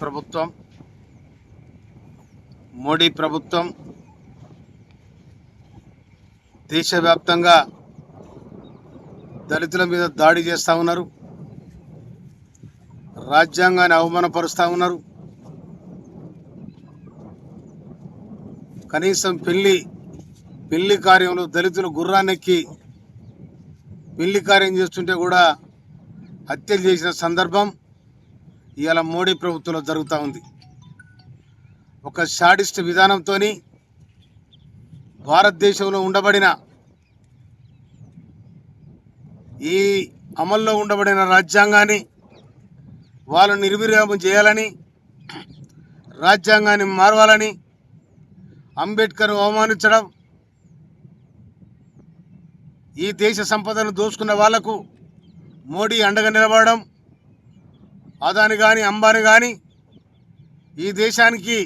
ప్రభుత్వం మోడీ ప్రభుత్వం దేశవ్యాప్తంగా దళితుల మీద దాడి చేస్తూ ఉన్నారు. రాజ్యాంగాన్ని అవమానపరుస్తూ ఉన్నారు. కనీసం పెళ్లి కార్యంలో దళితులు గుర్రాన్నెక్కి పెళ్లి కార్యం చేస్తుంటే కూడా హత్యలు చేసిన సందర్భం ఇవాళ మోడీ ప్రభుత్వంలో జరుగుతూ ఉంది. ఒక షాడిస్ట్ విధానంతో భారతదేశంలో ఉండబడిన ఈ అమల్లో ఉండబడిన రాజ్యాంగాన్ని వాళ్ళు నిర్వీర్యం చేయాలని, రాజ్యాంగాన్ని మార్వాలని, అంబేద్కర్ అవమానించడం, ఈ దేశ సంపదను దోచుకున్న వాళ్లకు మోడీ అండగా నిలబడడం, అదాని కానీ అంబానీ కానీ ఈ దేశానికి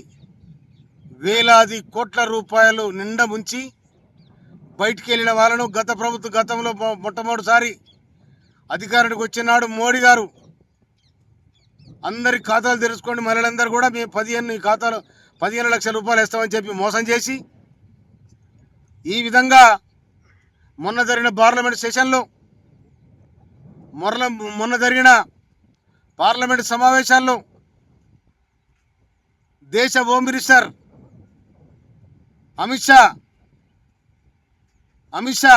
వేలాది కోట్ల రూపాయలు నిండా ముంచి బయటికి వెళ్ళిన వాళ్ళను గతంలో మొట్టమొదటిసారి అధికారానికి వచ్చినాడు మోడీ గారు అందరి ఖాతాలు తెరుచుకోండి, మహిళలందరూ కూడా మేము 15 లక్షల రూపాయలు ఇస్తామని చెప్పి మోసం చేసి, ఈ విధంగా మొన్న జరిగిన పార్లమెంట్ సెషన్లో మొన్న జరిగిన పార్లమెంట్ సమావేశాల్లో దేశ home minister Amit Shah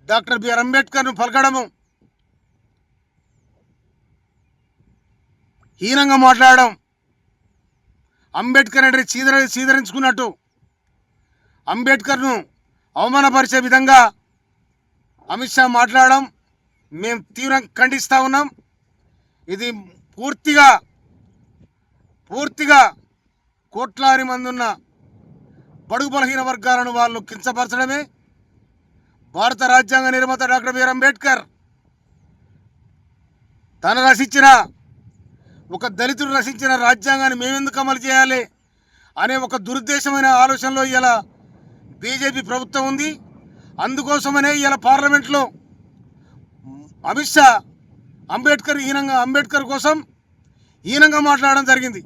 doctor BR అంబేద్కర్ను పలకడము, హీనంగా మాట్లాడడం, అంబేద్కర్ అంటే చీదరించుకున్నట్టు అంబేద్కర్ను అవమానపరిచే విధంగా అమిత్ షా మాట్లాడడం మేము తీవ్రంగా ఖండిస్తూ ఉన్నాం. ఇది పూర్తిగా కోట్లాది మంది ఉన్న బడుగు బలహీన వర్గాలను వాళ్ళు కించపరచడమే. భారత రాజ్యాంగ నిర్మాత డాక్టర్ బిఆర్ అంబేద్కర్ తను రచించిన ఒక దళితుడు రచించిన రాజ్యాంగాన్ని మేమెందుకు అమలు చేయాలి అనే ఒక దురుద్దేశమైన ఆలోచనలో ఇలా బీజేపీ ప్రభుత్వం ఉంది. అందుకోసమనే ఇలా పార్లమెంట్లో అమిత్ షా అంబేద్కర్ కోసం హీనంగా మాట్లాడడం జరిగింది.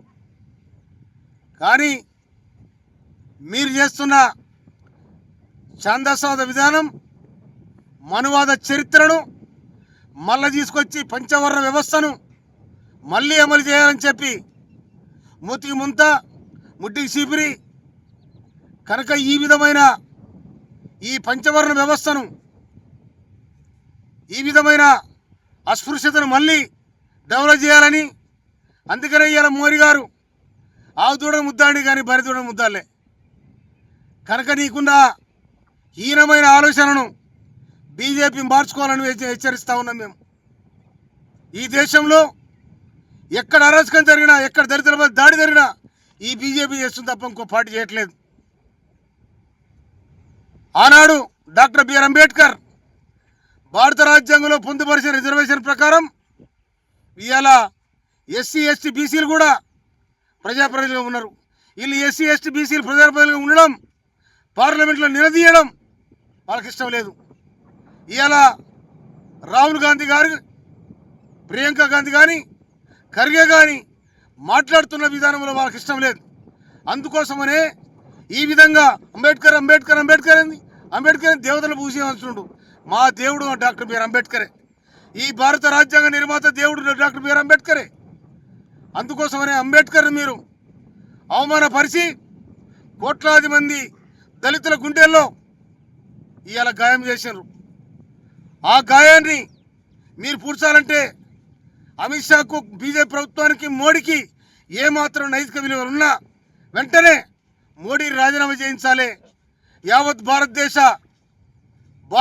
కానీ మీరు చేస్తున్న ఛాందసవాద విధానం, మనువాద చరిత్రను మళ్ళీ తీసుకొచ్చి పంచవర్ణ వ్యవస్థను మళ్ళీ అమలు చేయాలని చెప్పి మూతికి ముంత ముట్టికి చీపిరి కనుక ఈ విధమైన ఈ పంచవర్ణ వ్యవస్థను, ఈ విధమైన అస్పృశ్యతను మళ్ళీ డెవలప్ చేయాలని, అందుకనే ఇవాళ మోడీ గారు ఆవుదూడ ముద్దాడి కానీ బరిదూడ ముద్దాలే కనుక నీకున్న హీనమైన ఆలోచనను బీజేపీ మార్చుకోవాలని హెచ్చరిస్తూ ఉన్నాం. మేము ఈ దేశంలో ఎక్కడ అరాచకం జరిగినా, ఎక్కడ దళితుల దాడి జరిగినా ఈ బీజేపీ చేస్తుంది తప్ప ఇంకో పార్టీ చేయట్లేదు. ఆనాడు డాక్టర్ బిఆర్ అంబేద్కర్ భారత రాజ్యాంగంలో పొందుపరిచిన రిజర్వేషన్ ప్రకారం ఇవాళ ఎస్సీ ఎస్టీ బీసీలు కూడా ప్రజాప్రతినిధులుగా ఉన్నారు. వీళ్ళు ఎస్సీ ఎస్టీ బీసీలు ప్రజాప్రతినిధులుగా ఉండడం, పార్లమెంట్లో నిలదీయడం వాళ్ళకి ఇష్టం లేదు. ఇవాళ రాహుల్ గాంధీ గారు, ప్రియాంక గాంధీ కానీ, ఖర్గే కానీ మాట్లాడుతున్న విధానంలో వాళ్ళకి ఇష్టం లేదు. అందుకోసమనే ఈ విధంగా అంబేద్కర్ దేవతలు పూజించుండు. మా దేవుడు డాక్టర్ బిఆర్ అంబేద్కరే. ఈ భారత రాజ్యాంగ నిర్మాత దేవుడు డాక్టర్ బిఆర్ అంబేద్కరే. అందుకోసమనే అంబేద్కర్ని మీరు అవమానపరిచి కోట్లాది మంది దళితుల గుండెల్లో ఇవాళ గాయం చేశారు. ఆ గాయాన్ని మీరు పూడ్చాలంటే అమిత్ షాకు, బీజేపీ ప్రభుత్వానికి, మోడీకి ఏమాత్రం నైతిక విలువలు ఉన్నా వెంటనే మోడీ రాజీనామా చేయించాలి. యావత్ భారతదేశ